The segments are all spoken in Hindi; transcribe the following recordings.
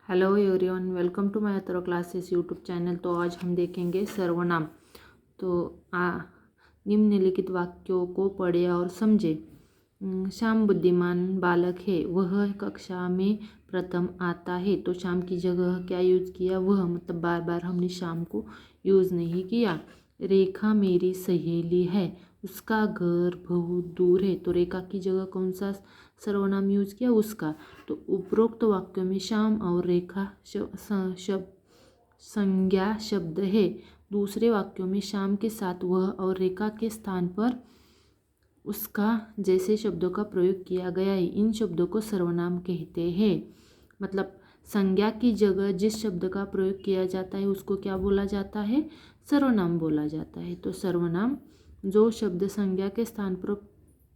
Hello everyone, welcome to my Atharva classes YouTube channel. तो आज हम देखेंगे सर्वनाम। तो निम्नलिखित वाक्यों को पढ़े और समझे। श्याम बुद्धिमान बालक है, वह कक्षा में प्रथम आता है। तो श्याम की जगह क्या यूज किया? वह, मतलब बार बार हमने श्याम को यूज नहीं किया। रेखा मेरी सहेली है, उसका घर बहुत दूर है। तो रेखा की जगह कौन सा सर्वनाम यूज किया? उसका। तो उपरोक्त वाक्यों में श्याम और रेखा संज्ञा शब्द है। दूसरे वाक्यों में श्याम के साथ वह और रेखा के स्थान पर उसका जैसे शब्दों का प्रयोग किया गया है। इन शब्दों को सर्वनाम कहते हैं। मतलब संज्ञा की जगह जिस शब्द का प्रयोग किया जाता है उसको क्या बोला जाता है? सर्वनाम बोला जाता है। तो सर्वनाम जो शब्द संज्ञा के स्थान पर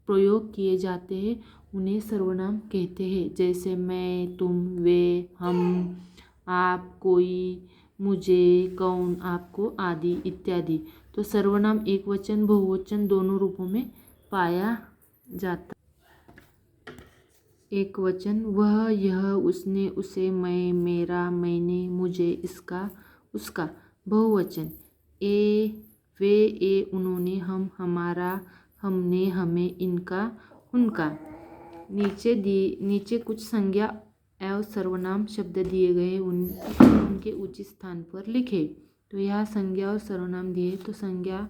प्रयोग किए जाते हैं उन्हें सर्वनाम कहते हैं। जैसे मैं, तुम, वे, हम, आप, कोई, मुझे, कौन, आपको आदि इत्यादि। तो सर्वनाम एक वचन बहुवचन दोनों रूपों में पाया जाता। एक वचन वह, यह, उसने, उसे, मैं, मेरा, मैंने, मुझे, इसका, उसका। बहुवचन ए, वे, ए, उन्होंने, हम, हमारा, हमने, हमें, इनका, उनका। नीचे कुछ संज्ञा एवं सर्वनाम शब्द दिए गए, उनके उचित स्थान पर लिखे। तो यहाँ संज्ञा और सर्वनाम दिए, तो संज्ञा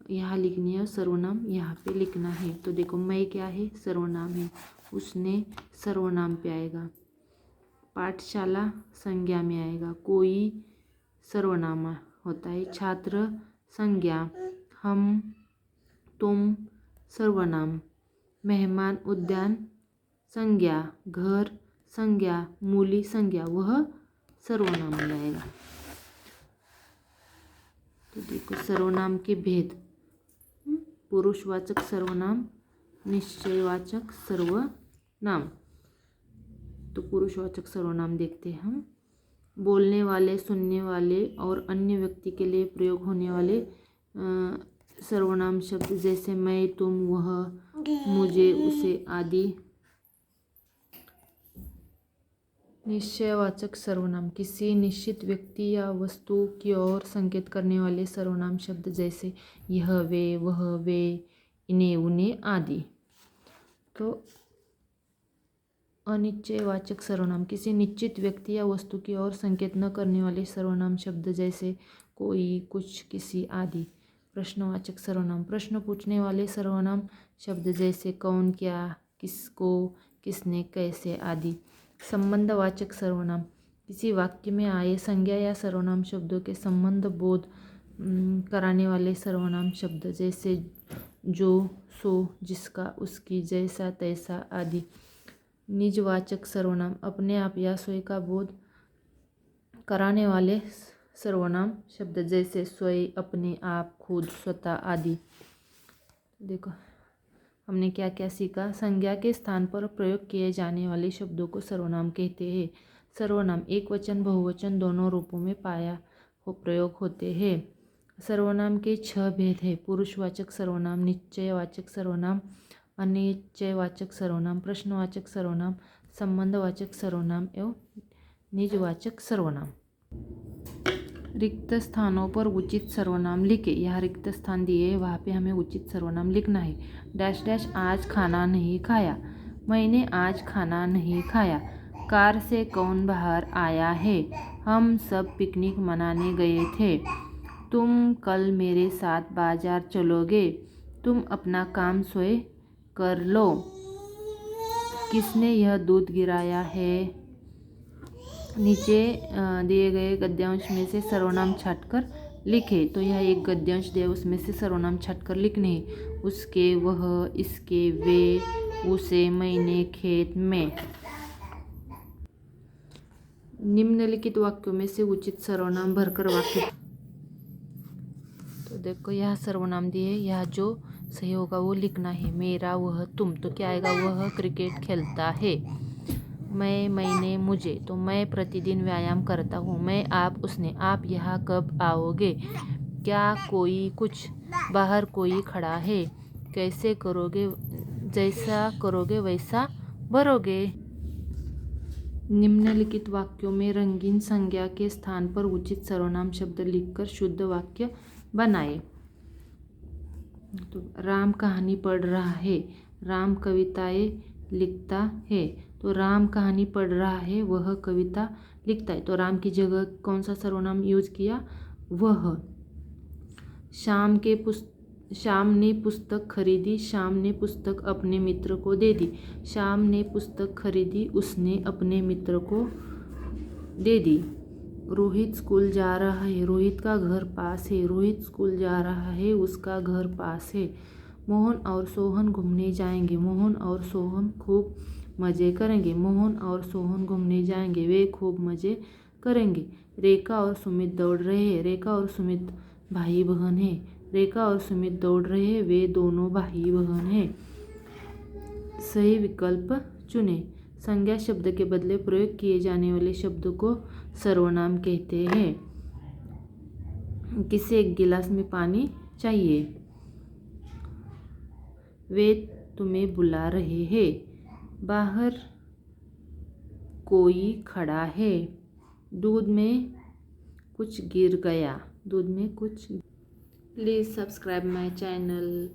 यहाँ लिखनी है और सर्वनाम यहाँ पे लिखना है। तो देखो, मैं क्या है? सर्वनाम है। उसने सर्वनाम पे आएगा। पाठशाला संज्ञा में आएगा। कोई सर्वनाम होता है। छात्र संज्ञा। हम, तुम सर्वनाम। मेहमान उद्यान संज्ञा। घर संज्ञा। मूली संज्ञा। वह सर्वनाम में आएगा। तो देखो सर्वनाम के भेद। पुरुषवाचक सर्वनाम, निश्चयवाचक सर्वनाम। तो पुरुषवाचक सर्वनाम देखते हैं हम। बोलने वाले, सुनने वाले और अन्य व्यक्ति के लिए प्रयोग होने वाले सर्वनाम शब्द जैसे मैं, तुम, वह, मुझे, उसे आदि। निश्चयवाचक सर्वनाम किसी निश्चित व्यक्ति या वस्तु की ओर संकेत करने वाले सर्वनाम शब्द जैसे यह, वे, वह, वे, इन्हें, उन्हें आदि। तो अनिश्चयवाचक सर्वनाम किसी निश्चित व्यक्ति या वस्तु की ओर संकेत न करने वाले सर्वनाम शब्द जैसे कोई, कुछ, किसी आदि। प्रश्नवाचक सर्वनाम प्रश्न पूछने वाले सर्वनाम शब्द जैसे कौन, क्या, किसको, किसने, कैसे आदि। संबंधवाचक सर्वनाम किसी वाक्य में आए संज्ञा या सर्वनाम शब्दों के संबंध बोध कराने वाले सर्वनाम शब्द जैसे जो, सो, जिसका, उसकी, जैसा, तैसा आदि। निजवाचक सर्वनाम अपने आप या स्वयं का बोध कराने वाले सर्वनाम शब्द जैसे स्वयं, अपने आप, खुद, स्वतः आदि। देखो हमने क्या क्या सीखा। संज्ञा के स्थान पर प्रयोग किए जाने वाले शब्दों को सर्वनाम कहते हैं। सर्वनाम एक वचन बहुवचन दोनों रूपों में प्रयोग होते हैं। सर्वनाम के 6 भेद हैं। पुरुषवाचक सर्वनाम, निश्चयवाचक सर्वनाम, अनिश्चयवाचक सर्वनाम, प्रश्नवाचक सर्वनाम, संबंधवाचक सर्वनाम एवं निजवाचक सर्वनाम। रिक्त स्थानों पर उचित सर्वनाम लिखे। यहाँ रिक्त स्थान दिए है, वहाँ पे हमें उचित सर्वनाम लिखना है। डैश डैश आज खाना नहीं खाया। मैंने आज खाना नहीं खाया। कार से कौन बाहर आया है? हम सब पिकनिक मनाने गए थे। तुम कल मेरे साथ बाजार चलोगे? तुम अपना काम स्वयं कर लो। किसने यह दूध गिराया है? नीचे दिए गए गद्यांश में से सर्वनाम छांटकर लिखे। तो यह एक गद्यांश दिया, उसमें से सर्वनाम छांटकर लिखने हैं। उसके, वह, इसके, वे, उसे, मैंने, खेत में। निम्नलिखित वाक्यों में से उचित सर्वनाम भरकर वाक्य। तो देखो यह सर्वनाम दिए, यह जो सही होगा वो लिखना है। मेरा, वह, तुम। तो क्या आएगा? वह क्रिकेट खेलता है। मैं, मैंने, मुझे। तो मैं प्रतिदिन व्यायाम करता हूँ। मैं, आप, उसने। आप यहाँ कब आओगे? क्या, कोई, कुछ। बाहर कोई खड़ा है। कैसे करोगे? जैसा करोगे वैसा भरोगे। निम्नलिखित वाक्यों में रंगीन संज्ञा के स्थान पर उचित सर्वनाम शब्द लिखकर शुद्ध वाक्य बनाए। तो राम कहानी पढ़ रहा है, राम कविताएं लिखता है। तो राम कहानी पढ़ रहा है, वह कविता लिखता है। तो राम की जगह कौन सा सर्वनाम यूज किया? वह। श्याम ने पुस्तक खरीदी, श्याम ने पुस्तक अपने मित्र को दे दी। श्याम ने पुस्तक खरीदी, उसने अपने मित्र को दे दी। रोहित स्कूल जा रहा है, रोहित का घर पास है। रोहित स्कूल जा रहा है, उसका घर पास है। मोहन और सोहन घूमने जाएंगे, मोहन और सोहन खूब मज़े करेंगे। मोहन और सोहन घूमने जाएंगे, वे खूब मज़े करेंगे। रेखा और सुमित दौड़ रहे हैं, रेखा और सुमित भाई बहन हैं। रेखा और सुमित दौड़ रहे हैं, वे दोनों भाई बहन हैं। सही विकल्प चुनें। संज्ञा शब्द के बदले प्रयोग किए जाने वाले शब्द को सर्वनाम कहते हैं। किसे एक गिलास में पानी चाहिए? वे तुम्हें बुला रहे हैं। बाहर कोई खड़ा है। दूध में कुछ गिर गया, दूध में कुछ। Please subscribe my channel.